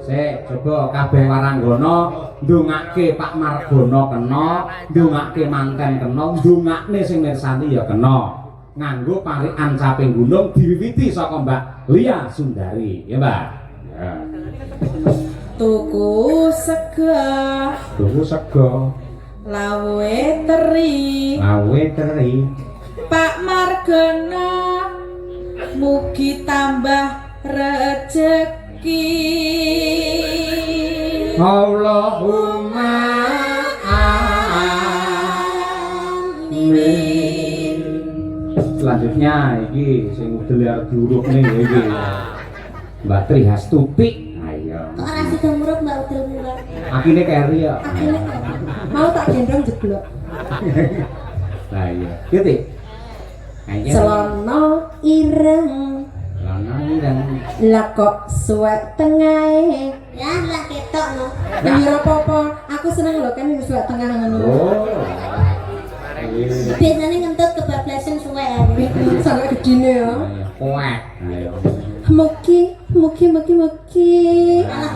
Sik, coba kabeh waranggana ndongake Pak Margono kena, ndongake manten kena, ndongakne sing mirsani ya kena. Nganggo parikan caping gunung diwiwiti saka Mbak Lia Sundari, ya Mbak. Ya. Tuku sega. Tuku sega. Lawe teri. Lawe teri. Pak Margono mugi tambah rezeki. Allahumma amin. Selanjutnya iki sing udel arep diurupne ya iki. Mbak Tri Hastuti. Ayo. Kok ora sida muruk Mbak Udel Mbak? Akine keri ya. Akhirnya Mau tak gendong jeblok. Lah iya. Gitu. Ayo. Celana ireng. Celana ireng. Lah kok suwek tengahe. ya lah ketok no. Ya ora apa-apa, aku seneng lho kan suwek tengah ngono. Oh. Biasanya ngentut kebablasan suwe. Sampai gedine ya. Kuat. Ayo. Mugi. Alah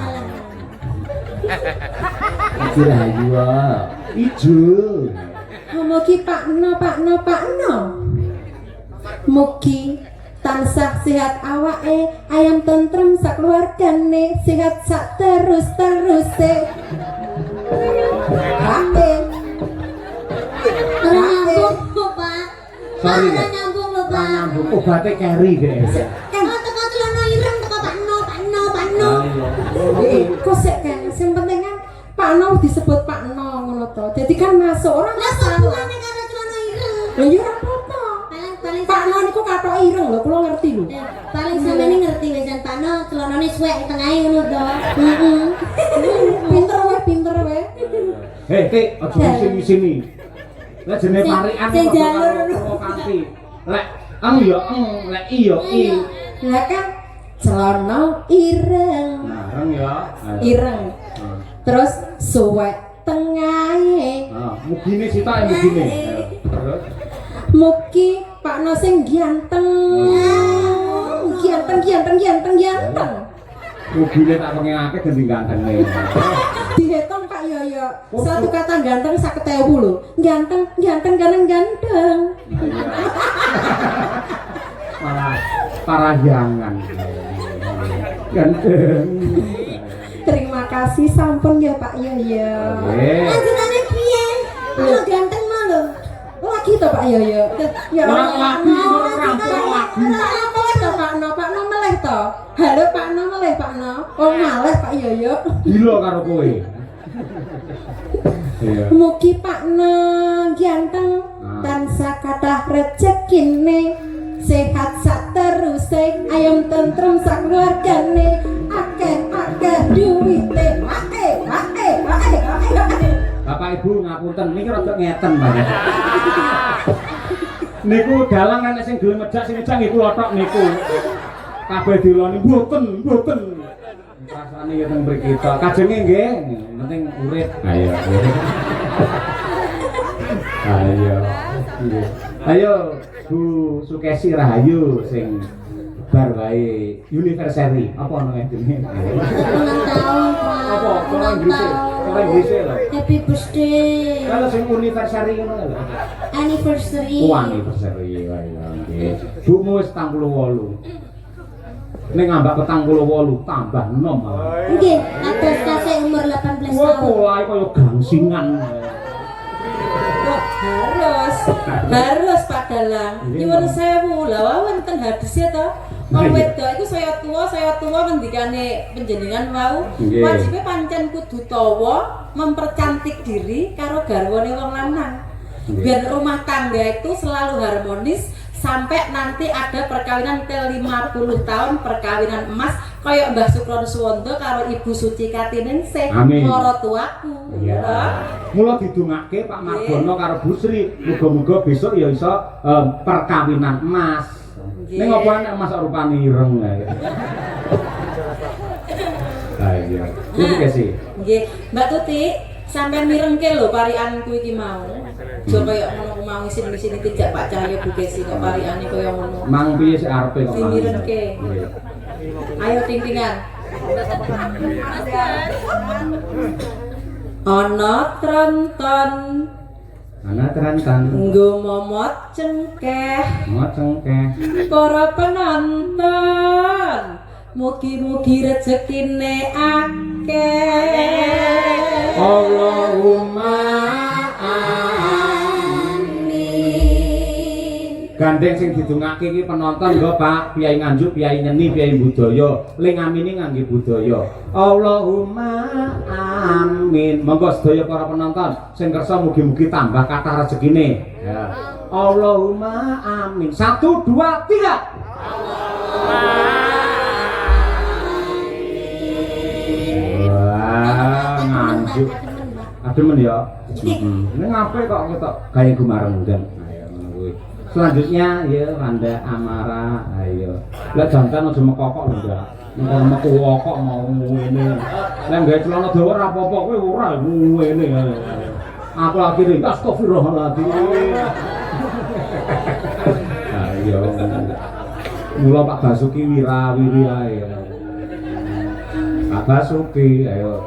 alah. Iki rayu. Ijo. Mugi Pakno. Mugi tansah sehat awake, ayam tentrem sakeluargane, sehat sak terus-teruse. Amin. Ora nyambung kok, Pak. Sorry, Ora Pak. nyambung lho, Pak. Nyambung obate keri guys. Oh, teko celana ireng teko Pak No. Kok sik kan, sing penting kan Pakno disebut Pakno ngono to. Jadi kan masuk orang Lah hubungane karo celana ireng. Lha ya ora apa-apa. Paling Pakno niku kathok ireng lho, kula ngerti lho. paling sampeyan ngerti wisan Pak No, celanane suwek tengahe ngono to. Heeh. Pinter wae. Hei, aja di sini. Lek jenenge parikan sing kok jalur provokasi. Lek ya lek iya i. Lah kan celana ireng. Nareng ya. Ireng. Terus suwek tengahe. Mugine sitok mugine. Terus Mugi Pakno sing ganteng. Ganteng. mugine tak pengengake ganti gantenge. Dihitung Pak Yoyo. Satu kata ganteng 50.000 lho. Ganteng. Parahyangan. Ganteng. Terima kasih sampun ya Pak Yoyo. lanjutane piye? Ono ganteng mah lho. Lagi to Pak Yoyo. Ya Ora lagi, ora rampung lagi. Apa to Pakno meleh to. Halo Pakno meleh Pakno. Oh maleh Pak Yoyo. Gila karo kowe. Iya. Mugi Pakno ganteng tansah kathah rezekine. Sehat sak teruse, ayam tentrem sak keluargane, akeh duwite, akeh. Bapak Ibu ngapunten niki rada ngeten banget. Niku dalang nek sing gelem medhak sing ngejak nggih kula tok niku. Kabeh diloni mboten. Rasane ya teng mriki tok. Kajenge nggih, penting urip. Ayo. Ayo Bu Sukesi Rahayu sing bar wae anniversary apa namanya jenenge? Ulang tahun, Pak. Apa? Ulang tahun. Orang Inggrisnya lho. Happy birthday. Kalau sing anniversary ngono lho. Anniversary. Oh, anniversary wae nggih. Bu wis 88. Ning ngambak 48 tambah 6. Nggih, atus tasih umur 18 Wah, tahun. polahe kaya gangsingan. Kok harus Pak Dalang. Nyuwun sewu lah wonten hadisnya to. Wong wedok iku saya tua ngendikane panjenengan wau. Wajibe pancen kudu tawa mempercantik diri karo garwane wong lanang. Biar rumah tangga itu selalu harmonis sampai nanti ada perkawinan ke 50 tahun perkawinan emas kaya Mbah Sukron Suwondo karo Ibu Suci Katiningsih maratuaku. Iya. Mula didongake Pak Margono karo Bu Sri, muga-muga besok ya iso perkawinan emas. Ning opo nek emas rupane ireng ae. Ah iya. Iki kasih. Nggih, Mbak Tuti, sampean mirengke lho parianku iki mau. Jo kaya ngono mau isin-isin tidak Pak Cahyo Bu Gesi kok pariane kaya ngono. Mang piye sik arepe kok. Dimirengke. Ayo ting-tingan. Ana tronton Ana terantan nggo momot cengkeh mau cengkeh para penonton mugi-mugi rezekine akeh Allahumma gandeng sing didongake iki penonton nggo Pak Piai Nganjuk, Piai Nyeni, Piai Budaya. Ling amini ngangge budaya. Allahumma amin. Monggo sedaya para penonton sing kersa mugi-mugi tambah kathah rezekine. Ya. Allahumma amin. 1 2 3. Wah, Nganjuk. Ademen ya. Ini ngapain kok ketok gaya gumareng dan. Selanjutnya ya Wanda Amara, ayo. Lah jantan aja mekokok lho, Mbak. Nek metu kok mau ngene. Lah gawe celana dawa ora apa-apa kowe ora ngene. Aku lagi ringkas astagfirullahaladzim. Ayo. Mula Pak Basuki wirawiri ae. Pak Basuki, ayo.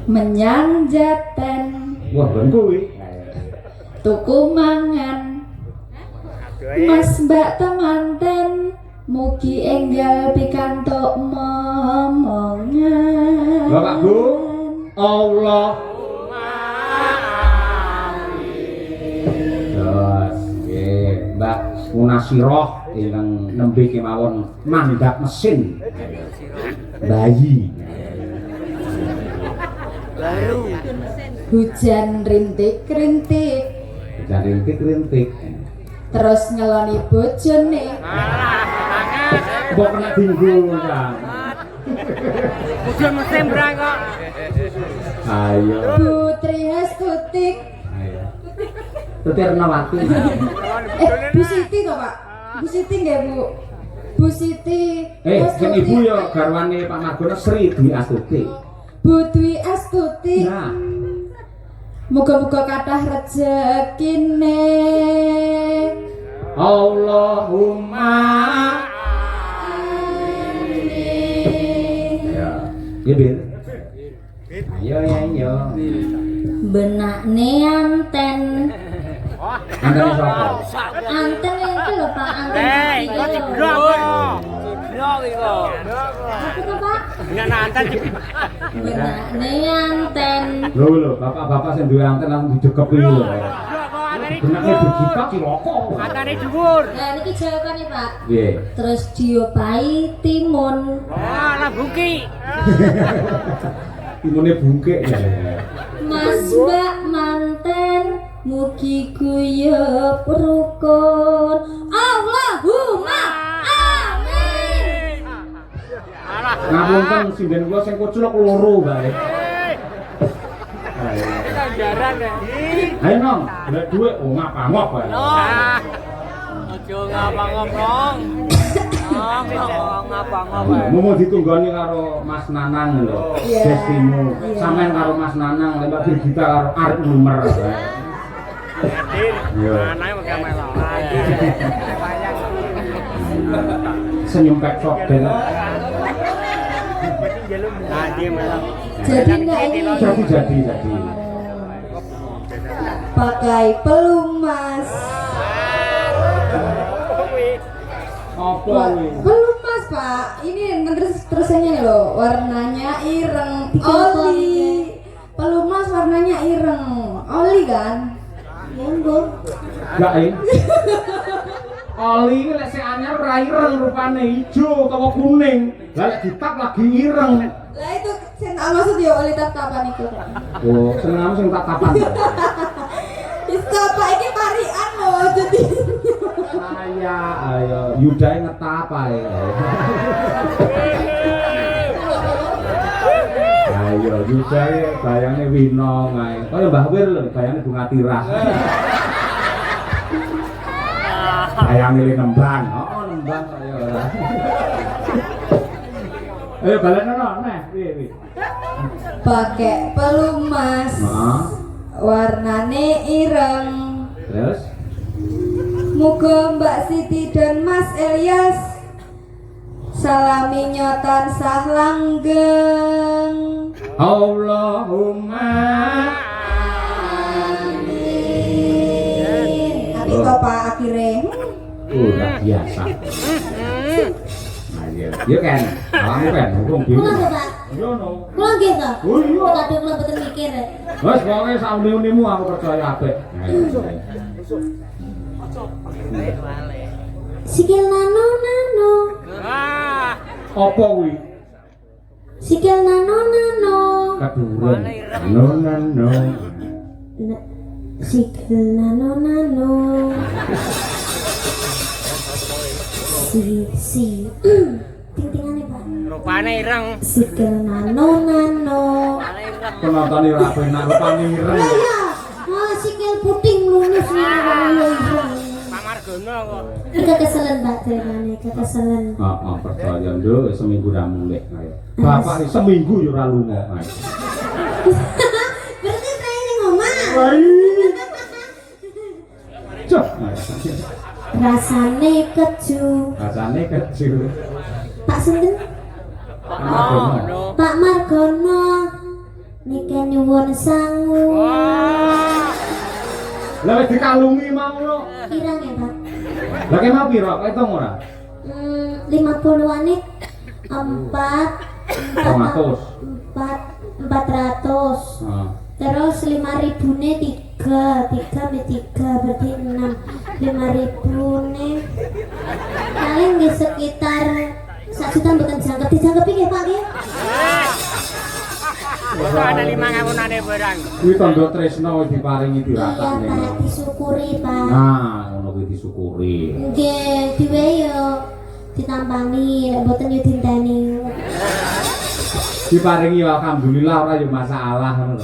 menyang Jaten Wah, ben kuwi. tuku mangan Mas Mbak temanten mugi enggal pikantuk momongan Bapak Bu, Allah. Terus, Mbak Munasiroh ingkang nembe kemawon mandak mesin bayi. hujan rintik-rintik Hujan rintik-rintik. terus ngeloni bojone Kok kena dinggo kan? Hujan musim berang kok. Ayo. Putri Astuti Ayo. Tuti Ernawati. Bu Siti toh Pak Bu Siti nggih Bu Bu Siti Sing ibu ya garwane Pak Margono Sri Dwi Astuti. Bu Dwi Astuti Nah, muga-muga kathah rezekine Allahumma ya. Ya, Bir. Ayo ya, ayo. benakne anten Antene sapa? anten itu lho Pak anten iki Kok lho. diblok kok. Diblok iki kok. Apa tuh, Pak Nek nanten benakne anten Lho, bapak-bapak sing duwe anten langsung didekepi lho. diblok kok antene Benake digitak cilaka. Antene dhuwur. nah ini jawabane Pak Piye? terus diopahi timun Wah, lah buki. Timune bungkek ya. Mas Mbak manten mugi guyub rukun Allahumma amin Ngapunten sinden kula sing kuculuk loro bae. Jaran ya. Ayo nong, golek dhuwit ngapa-ngap bae. Ah. Aja ngapa-ngapa. Ngapa-ngapa. Mau ditunggoni karo Mas Nanang lho. Iya. Destimu. Sampeyan karo Mas Nanang lembak Brigita karo Arif Lumer. Iya. Anake pakai melok. Senyum pek sok den. Nah, dia melok. jadi nggak ini Jadi. pakai pelumas Apa kuwi? pelumas Pak ini terusannya loh warnanya ireng oli pelumas warnanya ireng oli kan monggo Enggak Oli iki lek sing anyar ora ireng rupane ijo utawa kuning. Lah lek ditap lagi ireng. lah itu saya tak maksud ya oli tatapan itu Oh, seneng sing tak tapan. bisa Pak ini parian loh jadi Ayo, Yudae ngetap ae. Ayo, Yudae bayange Winong ae. Kaya Mbah Wir lho, bayange Bunga Tirah. Bayange Nembang. Oh, Nembang kaya ora. Ayo balekno neh, piye. pakai pelumas Heeh. warnane ireng Terus muga Mbak Siti dan Mas Elias salami nyotan sah langgeng. Allahumma Tapi kok Pak akhirnya udah biasa. Nah, iya kan, alamu kan, hukum Kula bingung. to, Pak. Yo no. Kula nggih to. Oh iya. Kadang kula mboten mikir. Wes pokoke sauni-unimu aku percaya apik. Sikil nano nano. Wah. Apa kuwi? Sikil nano nano. Keduren. No. Sikil nano nano. Si. Ting-tingane, Pak. Rupane ireng. Sikil nano nano. Penonton ora penak rupane ireng. Lah ya, oh sikil puting lunus ngene. Pak Margono kok. Kekeselen, Pak, ceritane kekeselen. Heeh, percaya nduk seminggu ra mulih ae. Bapak iki seminggu yo ora lunga ae. Berarti saya ning omah. Cuk. Rasane keju. Rasane kecil. Pak sinten? Margono. Pak Margono. Niki nyuwun sangu. Wah. Lah wis dikalungi mau lho. Pirang ya, Pak? Lah ki mau piro? Ketung ora? 50-an 400. Heeh. Terus 5.000-ne 3 berarti 6. 5.000-ne paling nggih sekitar 1 juta mboten jangkep. Dijangkepi nggih, Pak nggih? Kok ana 5.000-ane barang. Kuwi tandha tresno wis diparingi Iya, diratane. Pak, disyukuri, Pak. Nah, ngono kuwi disyukuri. Nggih, dhewe yo ditampani, nek mboten yo dinteni. Diparingi alhamdulillah ora yo masalah ngono lho.